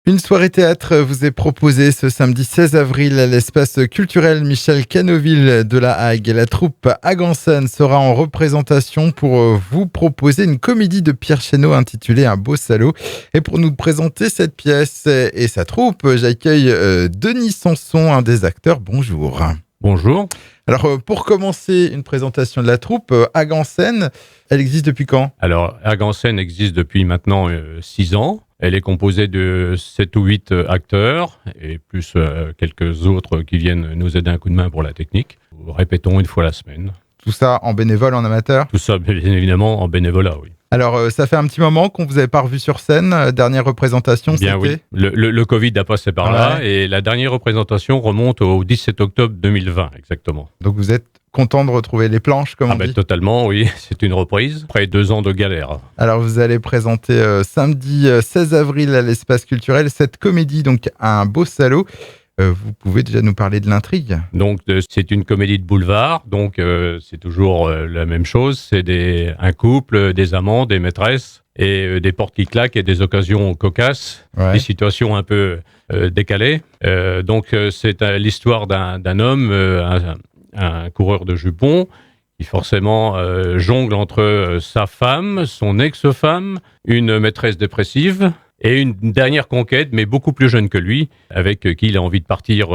Une soirée théâtre vous est proposée ce samedi 16 avril à l'espace culturel Michel Canoville de La Hague. La troupe Agansen sera en représentation pour vous proposer une comédie de Pierre Chéneau intitulée Un beau salaud. Et pour nous présenter cette pièce et sa troupe, j'accueille Denis Sanson, un des acteurs. Bonjour. Bonjour. Alors, pour commencer une présentation de la troupe, Agansen, elle existe depuis quand ? Alors, Agansen existe depuis maintenant 6 ans. Elle est composée de 7 ou 8 acteurs et plus quelques autres qui viennent nous aider un coup de main pour la technique. Nous répétons une fois la semaine. Tout ça en bénévole, en amateur ? Tout ça, bien évidemment, en bénévolat, oui. Alors, ça fait un petit moment qu'on vous avait pas revu sur scène. Dernière représentation, Bien c'était ? oui. Le Covid a passé par là et la dernière représentation remonte au 17 octobre 2020, exactement. Donc vous êtes content de retrouver les planches, comme on dit ? Totalement, oui. C'est une reprise. Après 2 ans de galère. Alors vous allez présenter samedi 16 avril à l'espace culturel cette comédie, donc Un beau salaud. Vous pouvez déjà nous parler de l'intrigue ? Donc, c'est une comédie de boulevard. Donc, c'est toujours la même chose. C'est un couple, des amants, des maîtresses et des portes qui claquent et des occasions cocasses, des situations un peu décalées. Donc, c'est l'histoire d'un homme, un coureur de jupons, qui forcément jongle entre sa femme, son ex-femme, une maîtresse dépressive, et une dernière conquête, mais beaucoup plus jeune que lui, avec qui il a envie de partir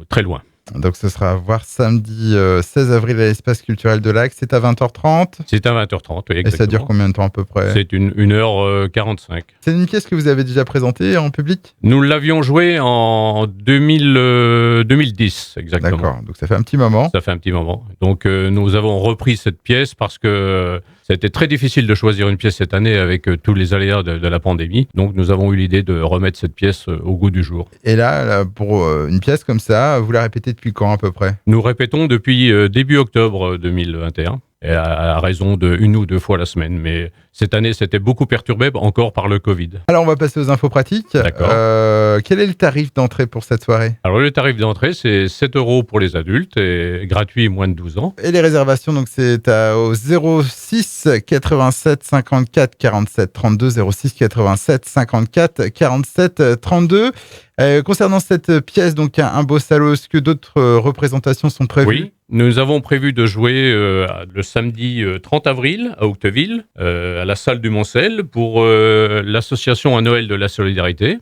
très loin. Donc ce sera à voir samedi 16 avril à l'espace culturel de Lac. C'est à 20h30 ? C'est à 20h30, oui, exactement. Et ça dure combien de temps à peu près ? C'est 1h45. C'est une pièce que vous avez déjà présentée en public ? Nous l'avions jouée en 2010, exactement. D'accord, donc ça fait un petit moment. Ça fait un petit moment. Donc nous avons repris cette pièce parce que ça a été très difficile de choisir une pièce cette année avec tous les aléas de la pandémie. Donc nous avons eu l'idée de remettre cette pièce au goût du jour. Et là, pour une pièce comme ça, vous la répétez depuis quand à peu près ? Nous répétons depuis début octobre 2021. À raison de 1 ou 2 fois la semaine. Mais cette année, c'était beaucoup perturbé encore par le Covid. Alors, on va passer aux infos pratiques. D'accord. Quel est le tarif d'entrée pour cette soirée ? Alors, le tarif d'entrée, c'est 7 € pour les adultes et gratuit moins de 12 ans. Et les réservations, donc c'est au 06 87 54 47 32, 06 87 54 47 32. Concernant cette pièce, donc Un beau salaud, est-ce que d'autres représentations sont prévues ? Oui, nous avons prévu de jouer le samedi 30 avril à Octeville, à la salle du Moncel, pour l'association à Noël de la Solidarité.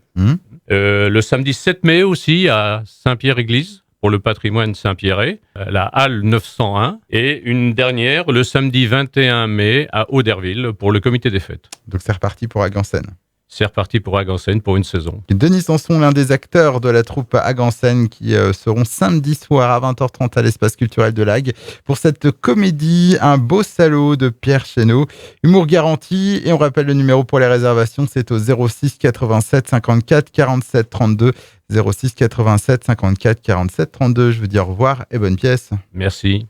Le samedi 7 mai aussi à Saint-Pierre-Église, pour le patrimoine Saint-Pierre, la Halle 901. Et une dernière, le samedi 21 mai à Auderville, pour le comité des fêtes. Donc c'est reparti pour Agansen. C'est reparti pour Agansen pour une saison. Denis Sanson, l'un des acteurs de la troupe Agansen, qui seront samedi soir à 20h30 à l'espace culturel de Lague pour cette comédie Un beau salaud de Pierre Chéneau. Humour garanti, et on rappelle le numéro pour les réservations, c'est au 06 87 54 47 32. 06 87 54 47 32. Je vous dis au revoir et bonne pièce. Merci.